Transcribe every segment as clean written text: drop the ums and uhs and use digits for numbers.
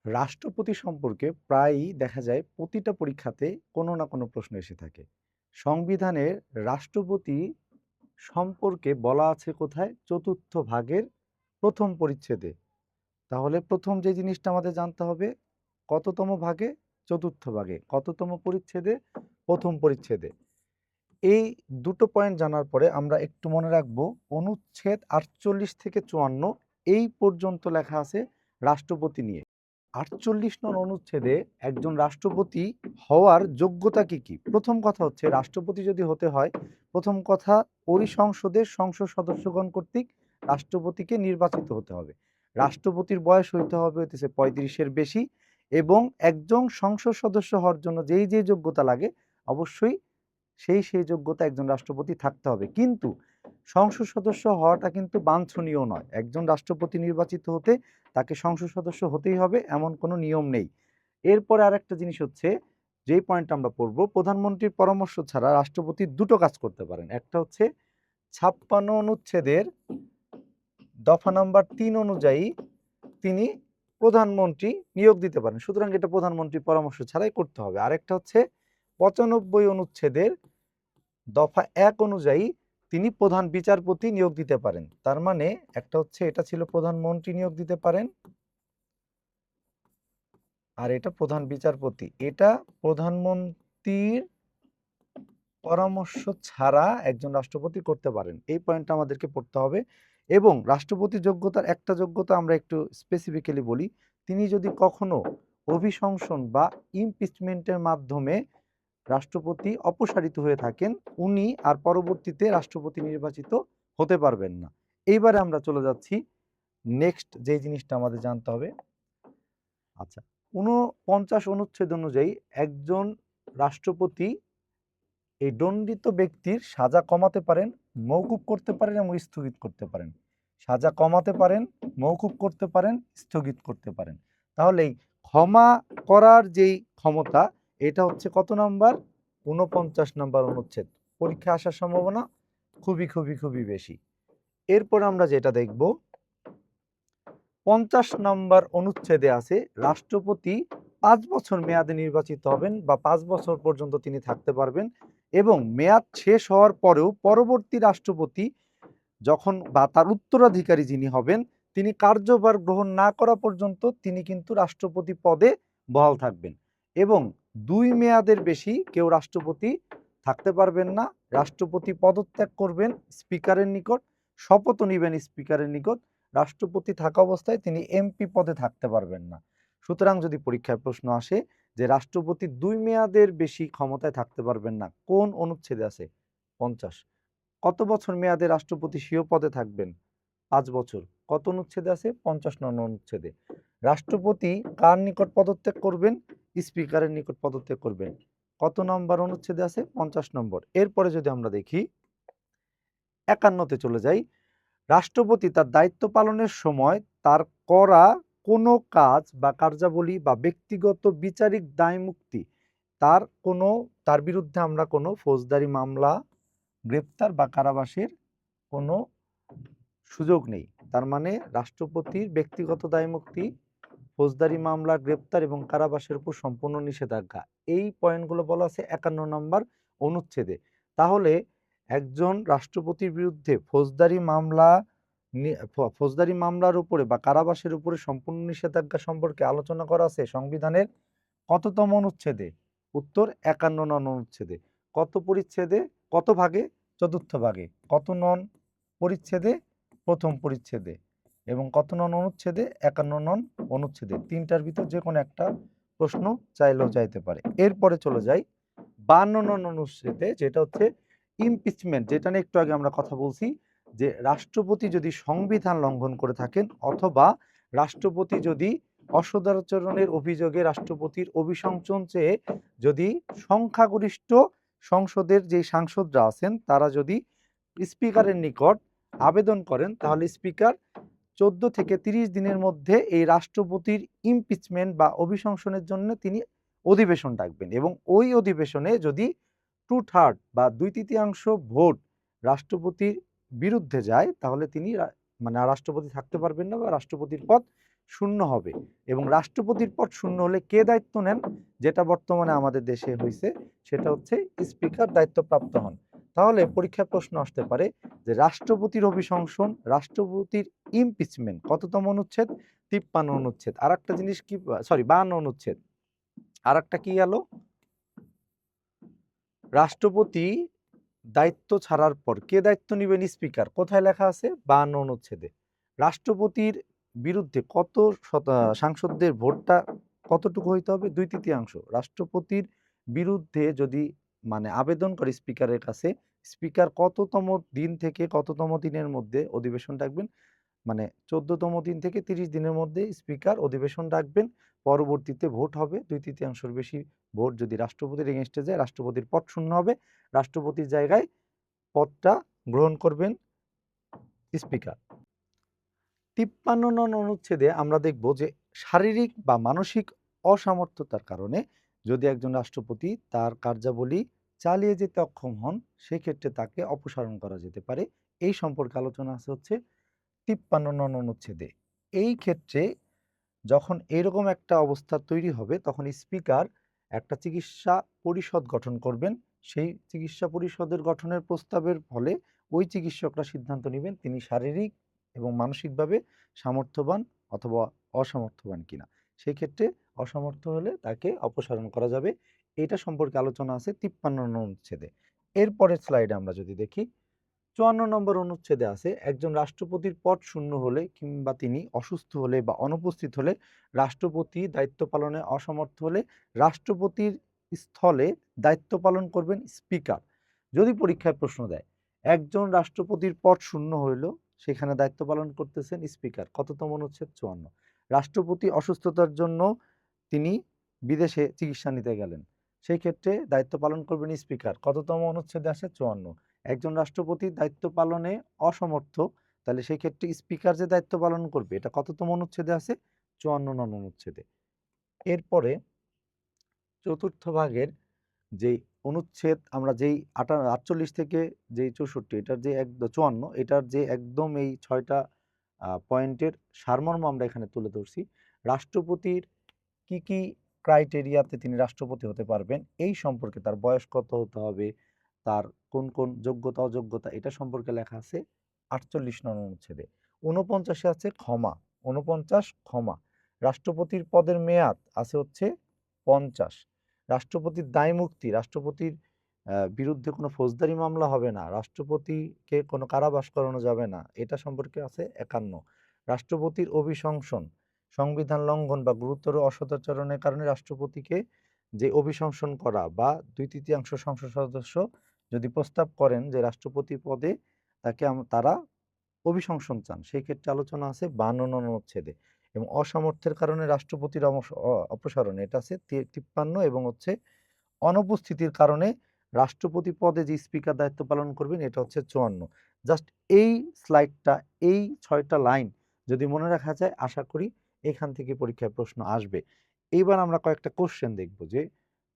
রাষ্ট্রপতি সম্পর্কে প্রায়ই দেখা যায় প্রতিটা পরীক্ষাতে কোনো না কোনো প্রশ্ন এসে থাকে। সংবিধানের রাষ্ট্রপতি সম্পর্কে বলা আছে কোথায়? চতুর্থ ভাগের প্রথম পরিচ্ছেদে। তাহলে প্রথম যে জিনিসটা আমাদের জানতে হবে, কততম ভাগে? চতুর্থ ভাগে। কততম পরিচ্ছেদে? প্রথম পরিচ্ছেদে। এই দুটো পয়েন্ট জানার পরে আমরা একটু মনে রাখবো, অনুচ্ছেদ ৪৮ থেকে ৫৪ এই পর্যন্ত লেখা আছে রাষ্ট্রপতি নিয়ে। ৪৮ নং অনুচ্ছেদে একজন রাষ্ট্রপতি হওয়ার যোগ্যতা কি কি? প্রথম কথা হচ্ছে, রাষ্ট্রপতি যদি হতে হয়, প্রথম কথা ওই সংসদের সংসদ সদস্যগণ কর্তৃক রাষ্ট্রপতিকে নির্বাচিত হতে হবে। রাষ্ট্রপতির বয়স হইতে হবে হইতেছে ৩৫-এর বেশি, এবং একজন সংসদ সদস্য হওয়ার জন্য যে যোগ্যতা লাগে, অবশ্যই সেই যোগ্যতা একজন রাষ্ট্রপতি থাকতে হবে। কিন্তু সংসদ সদস্য হওয়াটা কিন্তু বাঞ্ছনীয় নয়। একজন রাষ্ট্রপতি নির্বাচিত হতে তাকে সংসদ সদস্য হতেই হবে এমন কোনো নিয়ম নেই। এরপরে আরেকটা জিনিস হচ্ছে, যেই পয়েন্ট আমরা পড়ব, প্রধানমন্ত্রীর পরামর্শ ছাড়া রাষ্ট্রপতি দুটো কাজ করতে পারেন। একটা হচ্ছে ৫৬ অনুচ্ছেদের দফা নাম্বার ৩ অনুযায়ী তিনি প্রধানমন্ত্রী নিয়োগ দিতে পারেন, সুতরাং এটা প্রধানমন্ত্রীর পরামর্শ ছাড়াই করতে হবে। আরেকটা হচ্ছে ৯৫ অনুচ্ছেদের দফা ১ অনুযায়ী তিনি প্রধান বিচারপতি নিয়োগ দিতে পারেন। তার মানে একটা হচ্ছে, এটা ছিল প্রধানমন্ত্রী নিয়োগ দিতে পারেন, আর এটা প্রধান বিচারপতি। এটা প্রধানমন্ত্রীর পরামর্শ ছাড়া একজন রাষ্ট্রপতি করতে পারেন। এই পয়েন্টটা আমাদেরকে পড়তে হবে। এবং রাষ্ট্রপতি যোগ্যতার একটা যোগ্যতা আমরা একটু স্পেসিফিক্যালি বলি, তিনি যদি কখনো অভিশংসন বা ইমপিচমেন্টের মাধ্যমে রাষ্ট্রপতি অপসারিত হয়ে থাকেন, উনি আর পরবর্তীতে রাষ্ট্রপতি নির্বাচিত হতে পারবেন না। এইবারে আমরা চলে যাচ্ছি নেক্সট যে জিনিসটা আমাদের জানতে হবে। আচ্ছা, ৪৯ অনুচ্ছেদ অনুযায়ী একজন রাষ্ট্রপতি এই দণ্ডিত ব্যক্তির সাজা কমাতে পারেন, মওকুফ করতে পারেন এবং স্থগিত করতে পারেন। সাজা কমাতে পারেন, মওকুফ করতে পারেন, স্থগিত করতে পারেন। তাহলে এই ক্ষমা করার যেই ক্ষমতা, এটা হচ্ছে কত নাম্বার? ৪৯ নাম্বার অনুচ্ছেদ। পরীক্ষা আসার সম্ভাবনা খুবই খুবই খুবই বেশি। এরপর আমরা যেটা দেখব, ৫০ নম্বর অনুচ্ছেদে আছে রাষ্ট্রপতি ৫ বছর মেয়াদে নির্বাচিত হবেন বা ৫ বছর পর্যন্ত তিনি থাকতে পারবেন, এবং মেয়াদ শেষ হওয়ার পরেও পরবর্তী রাষ্ট্রপতি যখন বা তার উত্তরাধিকারী যিনি হবেন, তিনি কার্যভার গ্রহণ না করা পর্যন্ত তিনি কিন্তু রাষ্ট্রপতি পদে বহাল থাকবেন। এবং ২ মেয়াদের বেশি কেউ রাষ্ট্রপতি থাকতে পারবেন না। রাষ্ট্রপতি পদত্যাগ করবেন স্পিকারের নিকট, শপথও নিবেন স্পিকারের নিকট। রাষ্ট্রপতি থাকা অবস্থায় তিনি এমপি পদে থাকতে পারবেন না। সুতরাং যদি পরীক্ষায় প্রশ্ন আসে যে রাষ্ট্রপতি ২ মেয়াদের বেশি ক্ষমতায় থাকতে পারবেন না, কোন অনুচ্ছেদে আছে? ৫০। কত বছর মেয়াদে রাষ্ট্রপতি স্বীয় পদে থাকবেন? ৫ বছর। কত অনুচ্ছেদে আছে? ৫০ নং অনুচ্ছেদে। রাষ্ট্রপতি কার নিকট পদত্যাগ করবেন? স্পিকারের নিকট পদত্যাগ করবেন। কত নম্বর অনুচ্ছেদে আছে? ৫০ নম্বর। এরপরে যদি আমরা দেখি ৫১তে চলে যাই, রাষ্ট্রপতি তার দায়িত্ব পালনের সময় তার করা কোনো কাজ বা কার্যাবলী বা ব্যক্তিগত বিচারিক দায়মুক্তি, তার বিরুদ্ধে আমরা কোনো ফৌজদারি মামলা, গ্রেপ্তার বা কারাবাসের কোনো সুযোগ নেই। তার মানে রাষ্ট্রপতির ব্যক্তিগত দায়মুক্তি, ফৌজদারি মামলা, গ্রেপ্তার এবং কারাবাসের উপর সম্পূর্ণ নিষেধাজ্ঞা। এই পয়েন্টগুলো বলা আছে ৫১ নম্বর অনুচ্ছেদে। তাহলে একজন রাষ্ট্রপতির বিরুদ্ধে ফৌজদারি মামলার উপরে বা কারাবাসের উপরে সম্পূর্ণ নিষেধাজ্ঞা সম্পর্কে আলোচনা করা আছে সংবিধানের কততম অনুচ্ছেদে? উত্তর ৫১ নং অনুচ্ছেদে। কত পরিচ্ছেদে? কত ভাগে? চতুর্থ ভাগে। কত নং পরিচ্ছেদে? প্রথম পরিচ্ছেদে। এবং কত নং অনুচ্ছেদে? ৫১ নং অনুচ্ছেদে। তিনটার ভিতর যে কোনো একটা প্রশ্ন চাইলেও যাইতে পারে। এরপরে চলে যাই ৫২ নং অনুচ্ছেদে, যেটা হচ্ছে ইমপিচমেন্ট, যেটা নিয়ে একটু আগে আমরা কথা বলছি, যে রাষ্ট্রপতি যদি সংবিধান লঙ্ঘন করে থাকেন অথবা রাষ্ট্রপতি যদি অসদাচরণের অভিযোগে রাষ্ট্রপতির অভিশংসন চেয়ে যদি সংখ্যাগরিষ্ঠ সংসদের যে সাংসদরা আছেন তারা যদি স্পিকারের নিকট আবেদন করেন, তাহলে স্পিকার ১৪ থেকে ৩০ দিনের মধ্যে এই রাষ্ট্রপতির ইমপিচমেন্ট বা অভিশংসনের জন্য তিনি অধিবেশন ডাকবেন, এবং ওই অধিবেশনে যদি 2/3 বা ২/৩ ভোট রাষ্ট্রপতির বিরুদ্ধে যায়, তাহলে তিনি মানে রাষ্ট্রপতি থাকতে পারবেন না বা রাষ্ট্রপতির পদ শূন্য হবে এবং রাষ্ট্রপতির পদ শূন্য হলে কে দায়িত্ব নেন, যেটা বর্তমানে আমাদের দেশে হয়েছে সেটা হচ্ছে স্পিকার দায়িত্বপ্রাপ্ত হন। তাহলে পরীক্ষায় প্রশ্ন আসতে পারে যে রাষ্ট্রপতির অভিশংসন, রাষ্ট্রপতির ইমপিচমেন্ট কততম অনুচ্ছেদ? 53 অনুচ্ছেদ। আর একটা জিনিস কি, সরি 52 অনুচ্ছেদ। আর একটা কি গেল, রাষ্ট্রপতি দায়িত্ব ছাড়ার পর কে দায়িত্ব নেবেন? স্পিকার। কোথায় লেখা আছে? 52 অনুচ্ছেদে। রাষ্ট্রপতির বিরুদ্ধে কত সাংসদদের ভোটটা কতটুকু হইতে হবে? 2/3। রাষ্ট্রপতির বিরুদ্ধে যদি মানে আবেদন করে স্পিকারের কাছে, স্পিকার কততম দিন থেকে কততম দিনের মধ্যে অধিবেশন ডাকবেন, মানে 14তম দিন থেকে 30 দিনের মধ্যে স্পিকার অধিবেশন ডাকবেন। পরবর্তীতে ভোট হবে, 2/3 বেশি ভোট যদি রাষ্ট্রপতির এগেনস্টে যায়, রাষ্ট্রপতির পদ শূন্য হবে, রাষ্ট্রপতির জায়গায় পদটা গ্রহণ করবেন স্পিকার। 53 নং অনুচ্ছেদে আমরা দেখব যে শারীরিক বা মানসিক অসামর্থ্যতার কারণে যদি একজন রাষ্ট্রপতি তার কার্যাবলী চালিয়ে যেতে অক্ষম হন, সেক্ষেত্রে তাকে অপসারণ করা যেতে পারে। এই সম্পর্কে আলোচনা আছে হচ্ছে 53 নং অনুচ্ছেদে। এই ক্ষেত্রে যখন এরকম একটা অবস্থা তৈরি হবে, তখন স্পিকার একটা চিকিৎসা পরিষদ গঠন করবেন। সেই চিকিৎসা পরিষদের গঠনের প্রস্তাবের ফলে ওই চিকিৎসকরা সিদ্ধান্ত নেবেন তিনি শারীরিক এবং মানসিকভাবে সামর্থ্যবান অথবা অসামর্থ্যবান কিনা। সেই ক্ষেত্রে অসামর্থ্য হলে তাকে অপসারণ করা যাবে। এটা সম্পর্কে আলোচনা আছে 53 নং অনুচ্ছেদে। এরপরের স্লাইডে আমরা যদি দেখি, 54 নম্বর অনুচ্ছেদে আছে একজন রাষ্ট্রপতির পদ শূন্য হলে কিংবা তিনি অসুস্থ হলে বা অনুপস্থিত হলে, রাষ্ট্রপতি দায়িত্ব পালনে অসমর্থ হলে রাষ্ট্রপতির স্থলে দায়িত্ব পালন করবেন স্পিকার। যদি পরীক্ষায় প্রশ্ন দেয় একজন রাষ্ট্রপতির পদ শূন্য হইল, সেখানে দায়িত্ব পালন করতেছেন স্পিকার, কততম অনুচ্ছেদ? 54। রাষ্ট্রপতি অসুস্থতার জন্য তিনি বিদেশে চিকিৎসা নিতে গেলেন, সেই ক্ষেত্রে দায়িত্ব পালন করবেন স্পিকার, কততম অনুচ্ছেদে আসে? 54। একজন রাষ্ট্রপতি দায়িত্ব পালনে অসমর্থ, তাহলে সেই ক্ষেত্রে স্পিকার যে দায়িত্ব পালন করবে এটা কততম অনুচ্ছেদে আছে? 54 নং অনুচ্ছেদে। এরপরে চতুর্থ ভাগের যেই অনুচ্ছেদ আমরা যেই 48 থেকে যেই 64, এটার যে 54, এটার যে একদম এই 6টা পয়েন্টের সারমর্ম আমরা এখানে তুলে ধরছি। রাষ্ট্রপতির কি কি ক্রাইটেরিয়াতে তিনি রাষ্ট্রপতি হতে পারবেন এই সম্পর্কে, তার বয়স কত হতে হবে, তার কোন কোন যোগ্যতা অযোগ্যতা, এটা সম্পর্কে লেখা আছে 48 নং অনুচ্ছেদে। 49 আছে ক্ষমা, 49 ক্ষমা। রাষ্ট্রপতির পদের মেয়াদ আছে হচ্ছে 50। রাষ্ট্রপতির দায় মুক্তি, রাষ্ট্রপতির বিরুদ্ধে কোনো ফৌজদারি মামলা হবে না, রাষ্ট্রপতিকে কোনো কারাবাস করানো যাবে না, এটা সম্পর্কে আছে 51। রাষ্ট্রপতির অভিশংসন, সংবিধান লঙ্ঘন বা গুরুতর অসদাচরণের কারণে রাষ্ট্রপতিকে যে অভিশংসন করা বা 2/3 সংসদ সদস্য যদি প্রস্তাব করেন যে রাষ্ট্রপতি পদে তাকে তারা অভিশংসন চান, সেই ক্ষেত্রে আলোচনা আছে 52 নং অনুচ্ছেদে। এবং অসামর্থ্যের কারণে রাষ্ট্রপতির অপসারণ, এটা আছে 53 এবং হচ্ছে অনুপস্থিতির কারণে রাষ্ট্রপতি পদে যে স্পিকার দায়িত্ব পালন করবেন এটা হচ্ছে 54। জাস্ট এই স্লাইডটা, এই 6টা লাইন যদি মনে রাখা যায়, আশা করি এখান থেকে পরীক্ষায় প্রশ্ন আসবে। এইবার আমরা কয়েকটা কোশ্চেন দেখব যে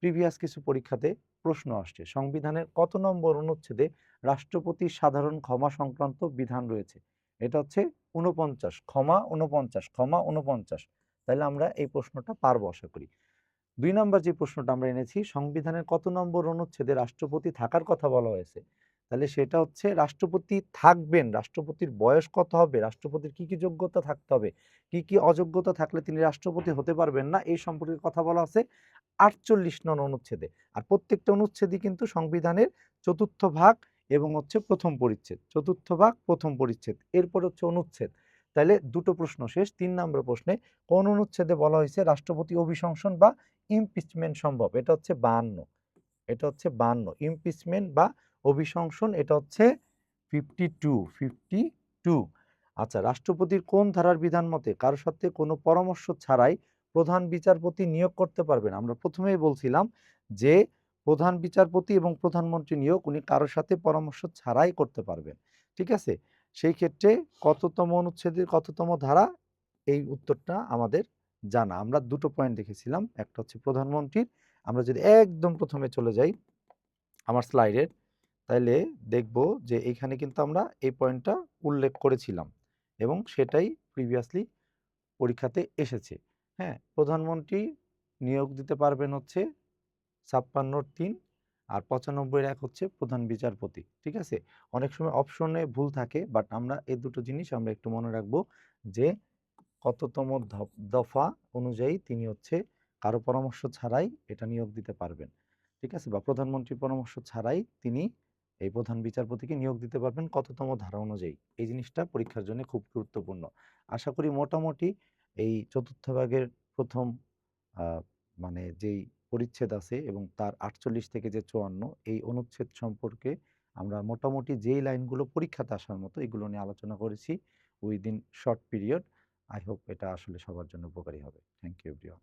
প্রিভিয়াস কিছু পরীক্ষাতে প্রশ্ন আসছে সংবিধানের কত নম্বর অনুচ্ছেদে রাষ্ট্রপতির সাধারণ ক্ষমা সংক্রান্ত বিধান রয়েছে। এটা হচ্ছে 49, ক্ষমা 49, ক্ষমা 49। তাহলে আমরা এই প্রশ্নটা পারবো আশা করি। 2 নম্বর যে প্রশ্নটা আমরা এনেছি, সংবিধানের কত নম্বর অনুচ্ছেদে রাষ্ট্রপতি থাকার কথা বলা হয়েছে, তাহলে সেটা হচ্ছে রাষ্ট্রপতি থাকবেন, রাষ্ট্রপতির বয়স কত হবে, রাষ্ট্রপতির কি কি যোগ্যতা থাকতে হবে, কি কি অযোগ্যতা থাকলে তিনি রাষ্ট্রপতি হতে পারবেন না, এই সম্পর্কে কথা বলা আছে 48 নং অনুচ্ছেদে। আর প্রত্যেকটা অনুচ্ছেদই কিন্তু সংবিধানের চতুর্থ ভাগ এবং হচ্ছে প্রথম পরিচ্ছেদ, চতুর্থ ভাগ প্রথম পরিচ্ছেদ, এরপর হচ্ছে অনুচ্ছেদ। তাহলে দুটো প্রশ্ন শেষ। 3 নম্বর প্রশ্নে কোন অনুচ্ছেদে বলা হয়েছে রাষ্ট্রপতি অভিশংসন বা ইমপিচমেন্ট সম্ভব, এটা হচ্ছে 52, এটা হচ্ছে 52 ইমপিচমেন্ট বা অভিশংসন, এটা হচ্ছে 52। আচ্ছা, রাষ্ট্রপতির কোন ধারার বিধান মতে কারোর সাথে কোনো পরামর্শ ছাড়াই প্রধান বিচারপতি নিয়োগ করতে পারবেন? আমরা প্রথমেই বলছিলাম যে প্রধান বিচারপতি এবং প্রধানমন্ত্রী নিয়োগ উনি কারোর সাথে পরামর্শ ছাড়াই করতে পারবেন। ঠিক আছে, সেই ক্ষেত্রে কততম অনুচ্ছেদের কততম ধারা, এই উত্তরটা আমাদের জানা। আমরা দুটো পয়েন্ট দেখেছিলাম, একটা হচ্ছে প্রধানমন্ত্রীর। আমরা যদি একদম প্রথমে চলে যাই আমার স্লাইডের, তাহলে দেখব যে এখানে কিন্তু আমরা এই পয়েন্টটা উল্লেখ করেছিলাম এবং সেটাই প্রিভিয়াসলি পরীক্ষাতে এসেছে। হ্যাঁ, প্রধানমন্ত্রী নিয়োগ দিতে পারবেন হচ্ছে ৫৬-৩ আর ৯৫-১ হচ্ছে প্রধান বিচারপতি। ঠিক আছে? অনেক সময় অপশনে ভুল থাকে, বাট আমরা এই দুটো জিনিস আমরা একটু মনে রাখবো যে কততম দফা অনুযায়ী তিনি হচ্ছে কারো পরামর্শ ছাড়াই এটা নিয়োগ দিতে পারবেন। ঠিক আছে? বা প্রধানমন্ত্রীর পরামর্শ ছাড়াই তিনি এই প্রধান বিচারপতিকে নিয়োগ দিতে পারবেন কততম ধারা অনুযায়ী। এই জিনিসটা পরীক্ষার জন্য খুব গুরুত্বপূর্ণ। আশা করি মোটামুটি এই চতুর্থ ভাগের ১ম আ মানে যেই পরিচ্ছেদ আছে এবং তার ৪৮ থেকে যে ৫৪ এই অনুচ্ছেদ সম্পর্কে আমরা মোটামুটি যেই লাইনগুলো পরীক্ষাতে আসার মতো এগুলো নিয়ে আলোচনা করেছি within short period. I hope এটা আসলে সবার জন্য উপকারী হবে। Thank you everyone.